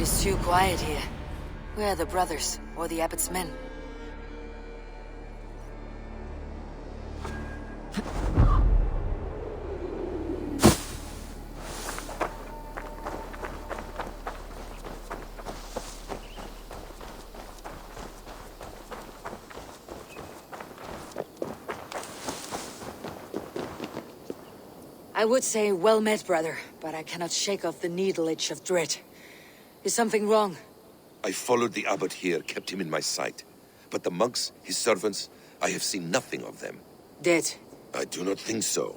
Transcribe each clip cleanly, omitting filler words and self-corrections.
It's too quiet here. Where are the brothers, or the abbot's men? I would say well met, brother, but I cannot shake off the needle itch of dread. Is something wrong? I followed the abbot here, kept him in my sight. But the monks, his servants, I have seen nothing of them. Dead. I do not think so.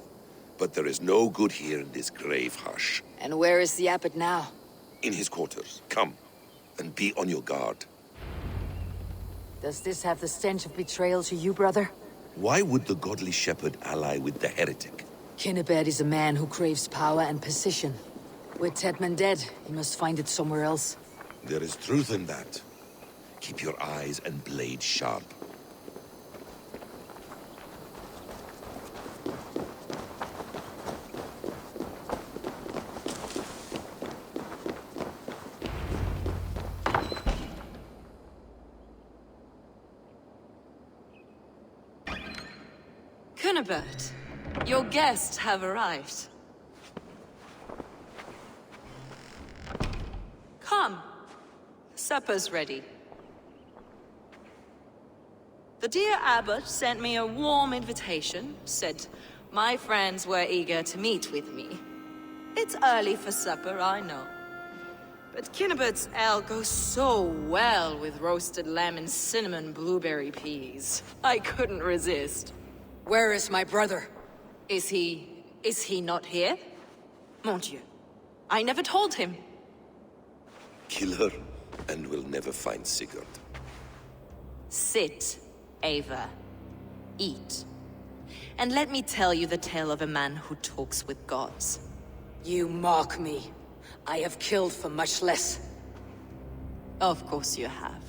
But there is no good here in this grave hush. And where is the abbot now? In his quarters. Come, and be on your guard. Does this have the stench of betrayal to you, brother? Why would the godly shepherd ally with the heretic? Kinnebad is a man who craves power and position. With Tedman dead, he must find it somewhere else. There is truth in that. Keep your eyes and blade sharp. Kinnebad, your guests have arrived. Come. Supper's ready. The dear abbot sent me a warm invitation, said my friends were eager to meet with me. It's early for supper, I know. But Kinnebad's ale goes so well with roasted lamb and cinnamon blueberry peas. I couldn't resist. Where is my brother? Is he not here? Mon Dieu. I never told him. Kill her, and we'll never find Sigurd. Sit, Ava. Eat. And let me tell you the tale of a man who talks with gods. You mock me. I have killed for much less. Of course you have.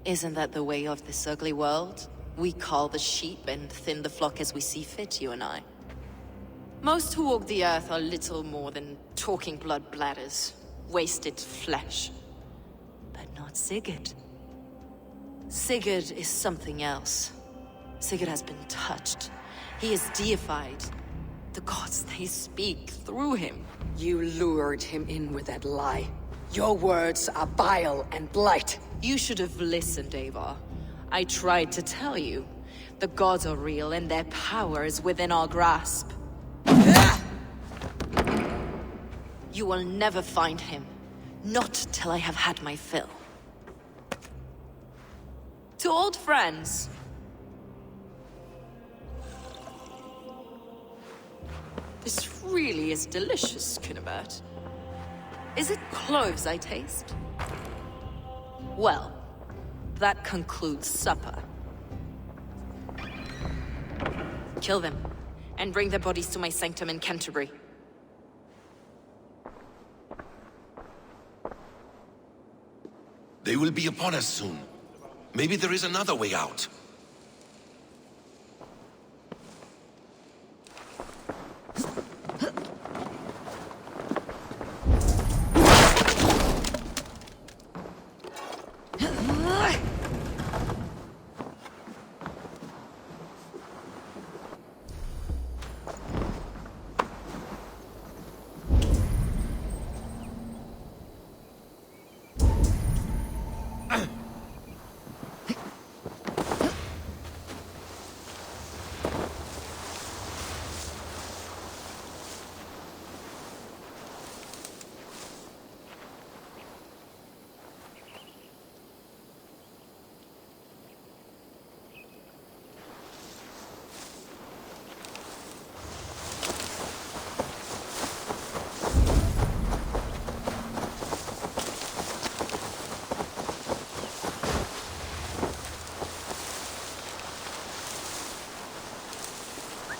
Isn't that the way of this ugly world? We cull the sheep and thin the flock as we see fit, you and I. Most who walk the earth are little more than talking blood bladders, wasted flesh. But not Sigurd. Sigurd is something else. Sigurd has been touched. He is deified. The gods, they speak through him. You lured him in with that lie. Your words are bile and blight. You should have listened, Ava. I tried to tell you. The gods are real and their power is within our grasp. You will never find him. Not till I have had my fill. To old friends. This really is delicious, Kinnebad. Is it cloves I taste? Well, that concludes supper. Kill them, and bring their bodies to my sanctum in Canterbury. They will be upon us soon. Maybe there is another way out.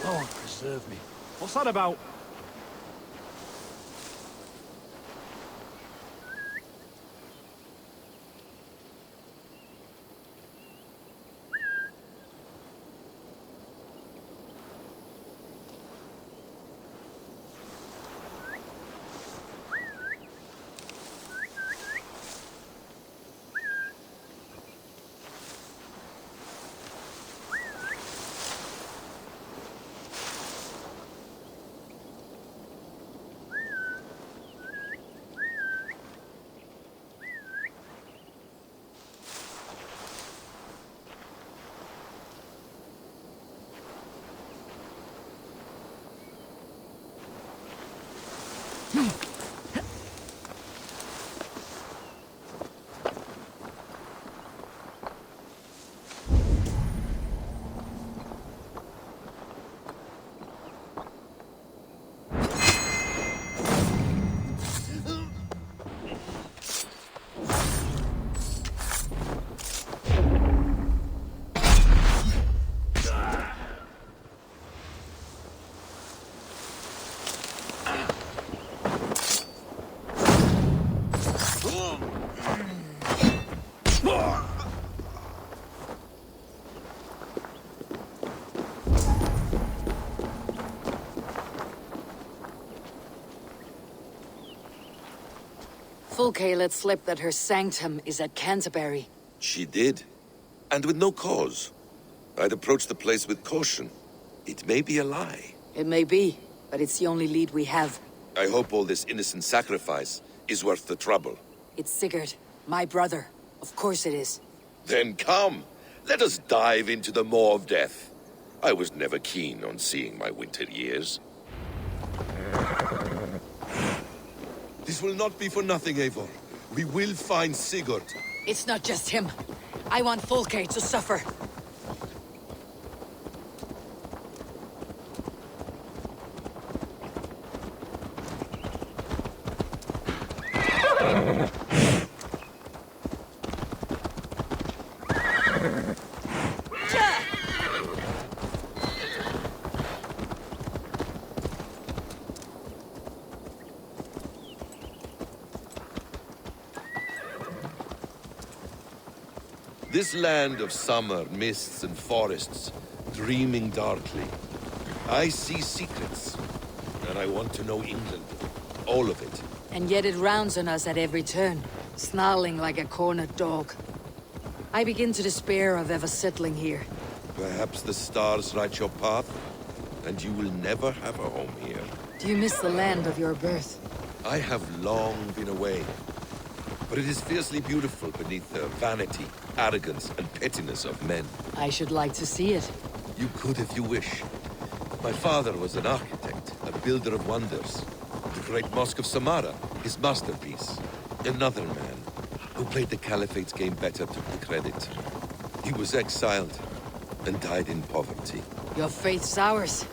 Lord preserve me. What's that about? Fulke let slip that her sanctum is at Canterbury. She did. And with no cause. I'd approach the place with caution. It may be a lie. It may be, but it's the only lead we have. I hope all this innocent sacrifice is worth the trouble. It's Sigurd, my brother. Of course it is. Then come, let us dive into the maw of death. I was never keen on seeing my winter years. This will not be for nothing, Eivor. We will find Sigurd. It's not just him. I want Fulke to suffer. This land of summer, mists and forests, dreaming darkly. I see secrets, and I want to know England. All of it. And yet it rounds on us at every turn, snarling like a cornered dog. I begin to despair of ever settling here. Perhaps the stars write your path, and you will never have a home here. Do you miss the land of your birth? I have long been away, but it is fiercely beautiful beneath the vanity, arrogance, and pettiness of men. I should like to see it. You could if you wish. My father was an architect, a builder of wonders. The great Mosque of Samarra, his masterpiece. Another man who played the Caliphate's game better took the credit. He was exiled and died in poverty. Your faith's ours.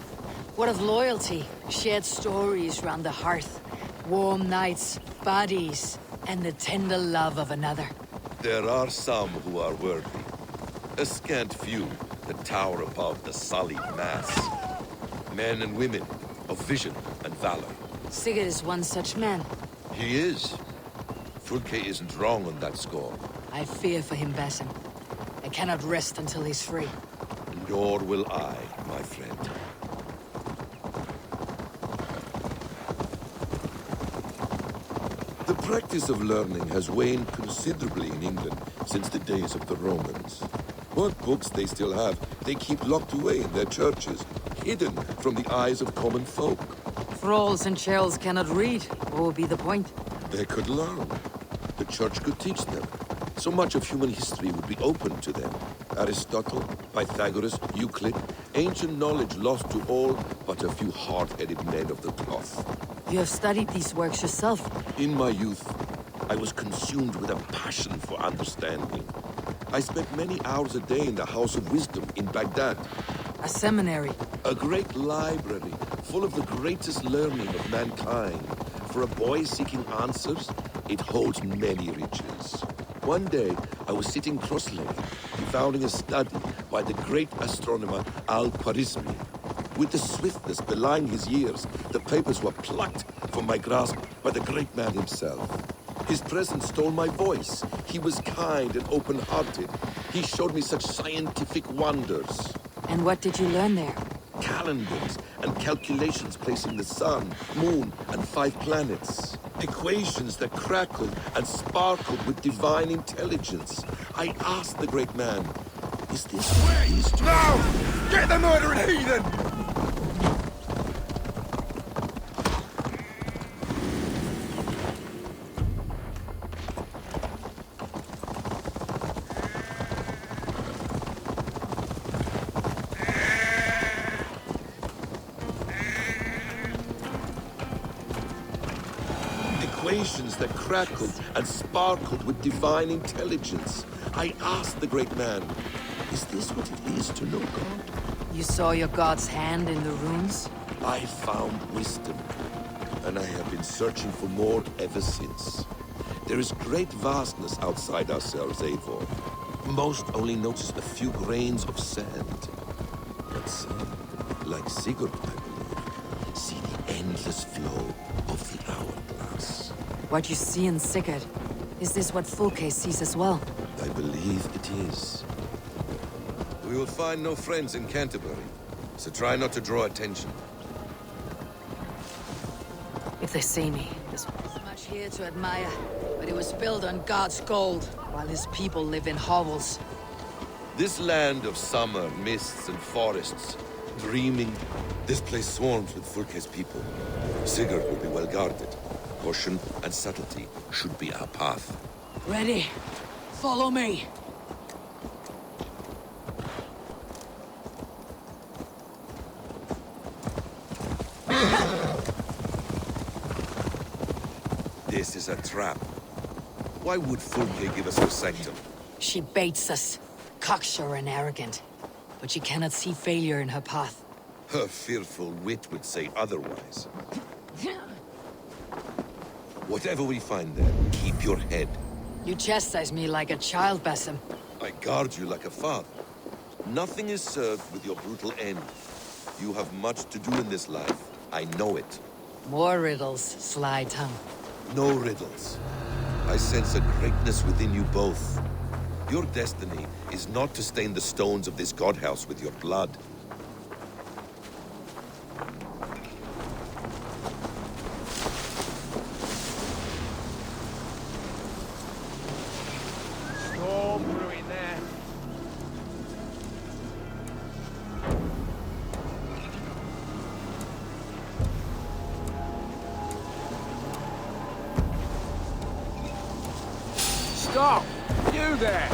What of loyalty? Shared stories round the hearth. Warm nights, bodies, and the tender love of another. There are some who are worthy. A scant few that tower above the sullied mass. Men and women of vision and valor. Sigurd is one such man. He is. Fulke isn't wrong on that score. I fear for him, Basim. I cannot rest until he's free. Nor will I, my friend. The practice of learning has waned considerably in England since the days of the Romans. What books they still have, they keep locked away in their churches, hidden from the eyes of common folk. Thralls and churls cannot read. What would be the point? They could learn. The church could teach them. So much of human history would be open to them. Aristotle, Pythagoras, Euclid, ancient knowledge lost to all but a few hard-headed men of the cloth. You have studied these works yourself. In my youth, I was consumed with a passion for understanding. I spent many hours a day in the House of Wisdom in Baghdad. A seminary. A great library full of the greatest learning of mankind. For a boy seeking answers, it holds many riches. One day, I was sitting cross-legged, devouring a study by the great astronomer Al-Khwarizmi. With the swiftness belying his years, the papers were plucked from my grasp by the great man himself. His presence stole my voice. He was kind and open-hearted. He showed me such scientific wonders. And what did you learn there? Calendars and calculations placing the sun, moon, and 5 planets. Equations that crackled and sparkled with divine intelligence. I asked the great man, is this history? No! Get the murdering heathen! equations that crackled and sparkled with divine intelligence. I asked the great man, is this what it is to know God? You saw your god's hand in the runes? I found wisdom, and I have been searching for more ever since. There is great vastness outside ourselves, Eivor. Most only notice a few grains of sand. But some, like Sigurd, I believe, see the endless flow of the hourglass. What you see in Sigurd, is this what Fulke sees as well? I believe it is. We will find no friends in Canterbury, so try not to draw attention. If they see me, there's much here to admire, but it was built on God's gold, while his people live in hovels. This land of summer, mists and forests, dreaming, this place swarms with Fulke's people. Sigurd will be well guarded. Caution and subtlety should be our path. Ready? Follow me. This is a trap. Why would Fulke give us her sanctum? She baits us, cocksure and arrogant, but she cannot see failure in her path. Her fearful wit would say otherwise. Whatever we find there, keep your head. You chastise me like a child, Basim. I guard you like a father. Nothing is served with your brutal end. You have much to do in this life. I know it. More riddles, sly tongue. No riddles. I sense a greatness within you both. Your destiny is not to stain the stones of this godhouse with your blood. Storm brewing there. Stop! You there!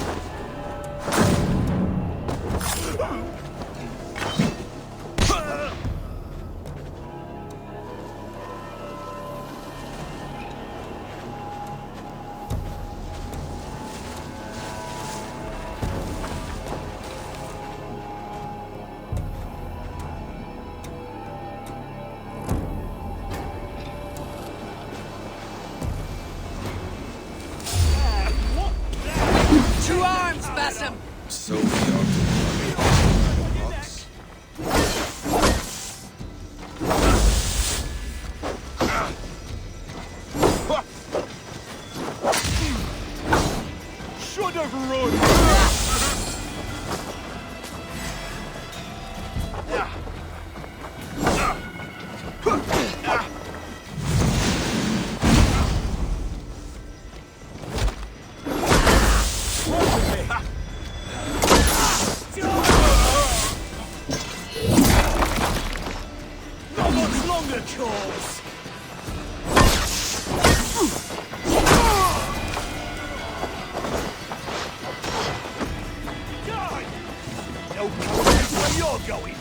To arms, Basim! So we are to box. Should have run! Not much longer, Charles! Die! No place where you're going!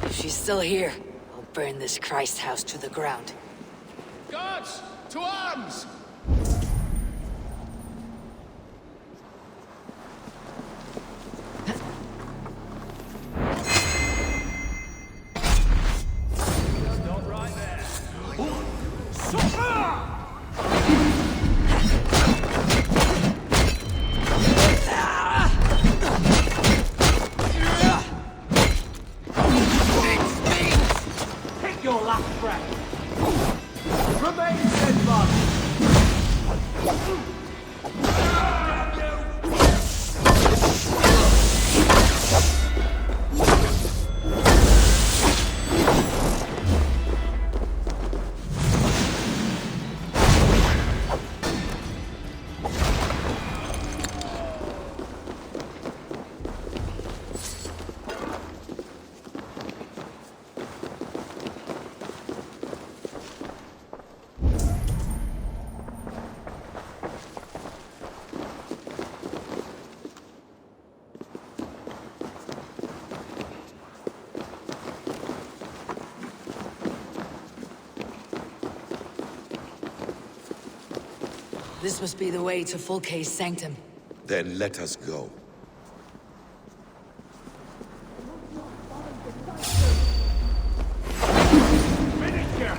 If she's still here, I'll burn this Christ house to the ground. Guards! To arms! Stop right there. Take your last breath. Remain steadfast. This must be the way to Fulke's sanctum. Then let us go. Finish here!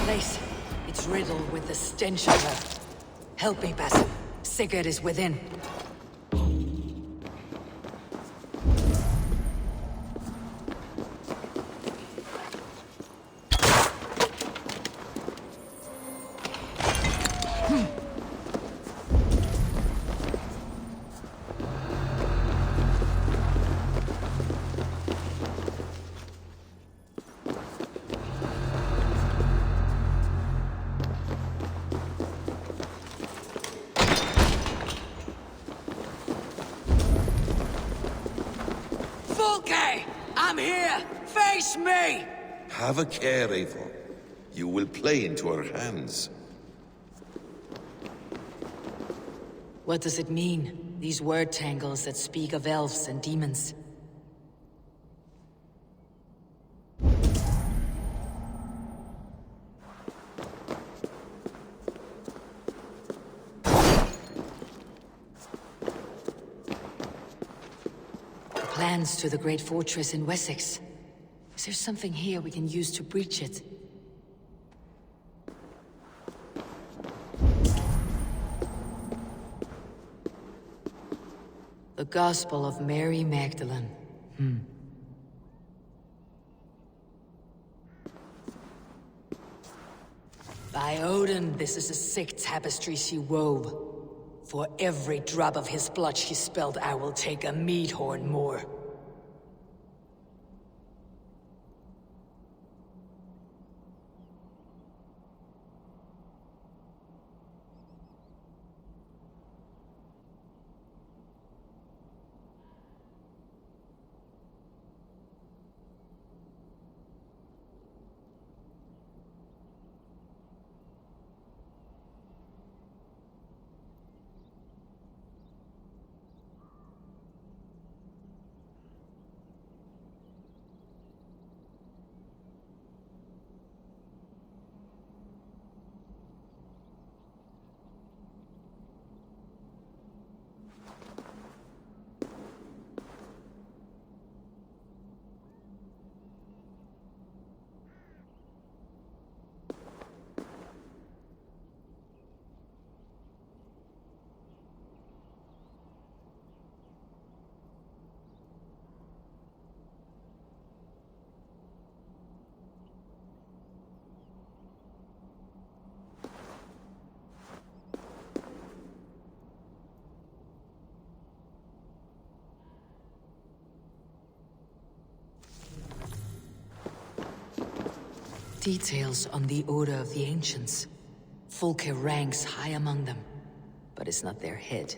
Place. It's riddled with the stench of her. Help me, Basim. Sigurd is within. Fulke! I'm here! Face me! Have a care, Eivor. You will play into our hands. What does it mean? These word tangles that speak of elves and demons. Plans to the great fortress in Wessex. Is there something here we can use to breach it? The Gospel of Mary Magdalene. By Odin, this is a sick tapestry she wove. For every drop of his blood she spilled, I will take a mead horn more. Details on the order of the ancients. Fulke ranks high among them, but is not their head.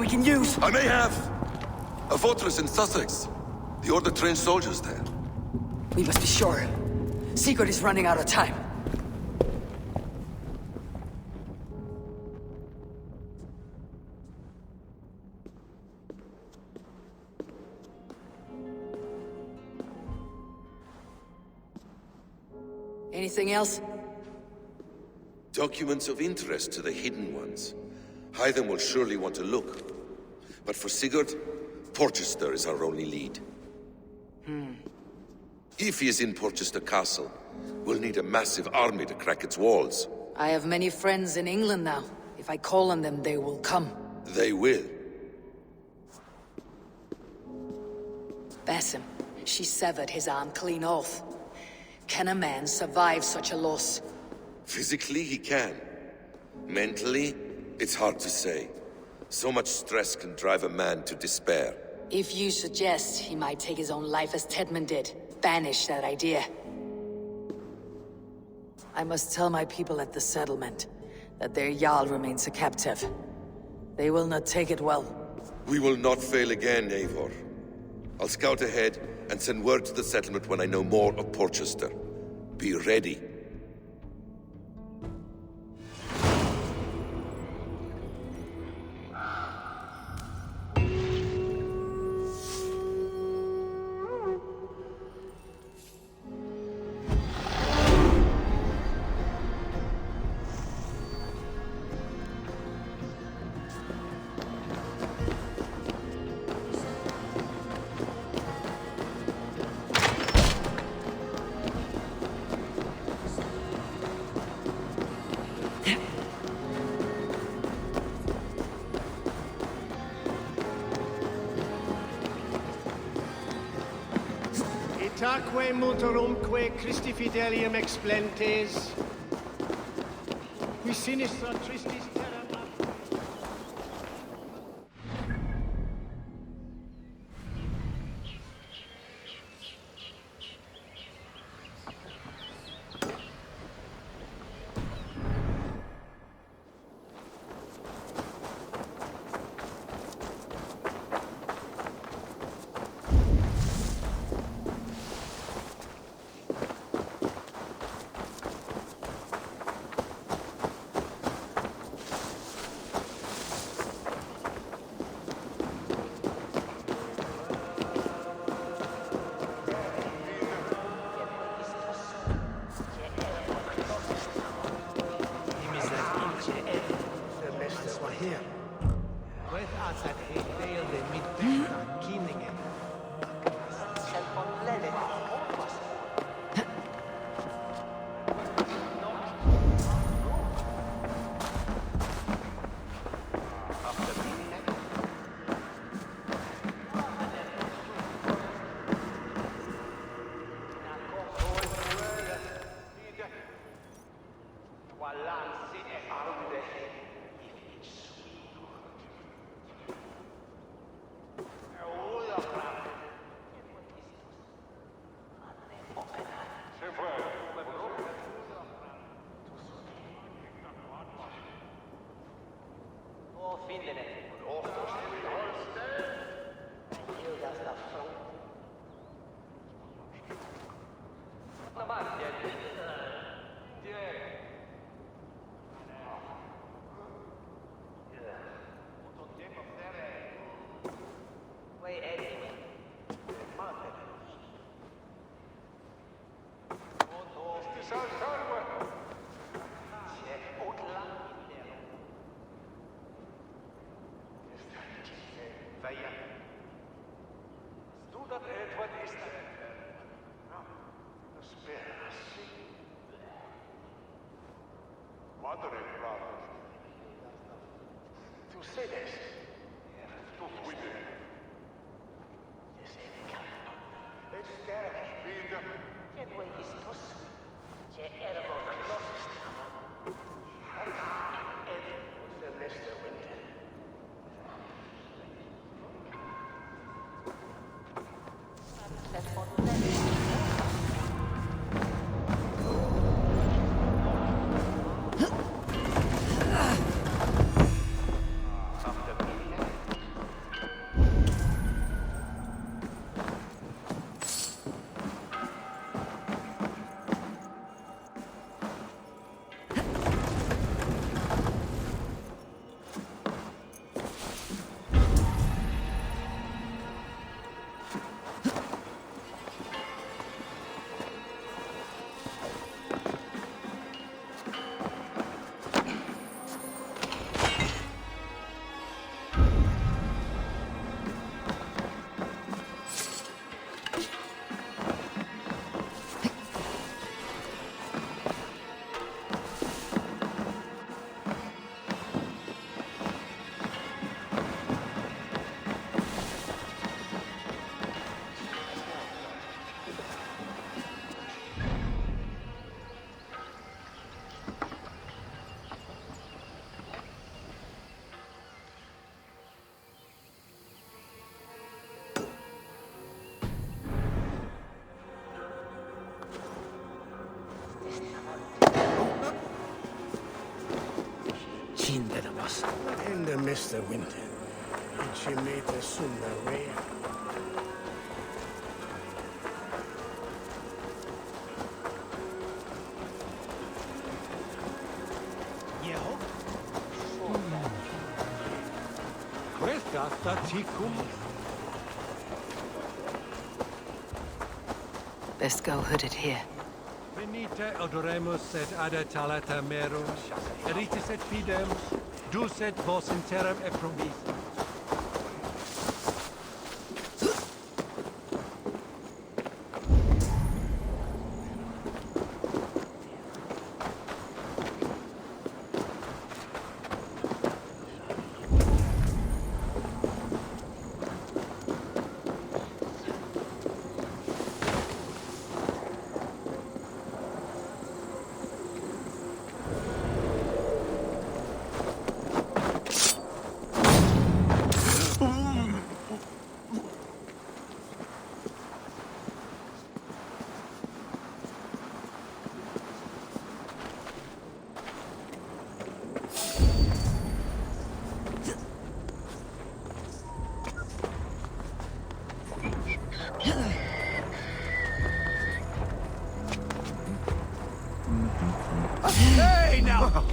we can use. I may have a fortress in Sussex. The Order trained soldiers there. We must be sure. Sigurd is running out of time. Anything else? Documents of interest to the hidden ones. Hytham will surely want to look. But for Sigurd, Porchester is our only lead. If he is in Porchester Castle, we'll need a massive army to crack its walls. I have many friends in England now. If I call on them, they will come. They will. Basim, she severed his arm clean off. Can a man survive such a loss? Physically, he can. Mentally, it's hard to say. So much stress can drive a man to despair. If you suggest he might take his own life as Tedman did, banish that idea. I must tell my people at the settlement that their Jarl remains a captive. They will not take it well. We will not fail again, Eivor. I'll scout ahead and send word to the settlement when I know more of Porchester. Be ready. Itaque multorumque Christi fidelium explentes, qui sinistra tristis terra Beste winter. Idzie meter summa rea. Questa sta ticum. Best go hooded here. Venite odoremus et adetalata merum, eritis et fidem, dus et vos interim et promis. Hey now!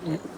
Mm.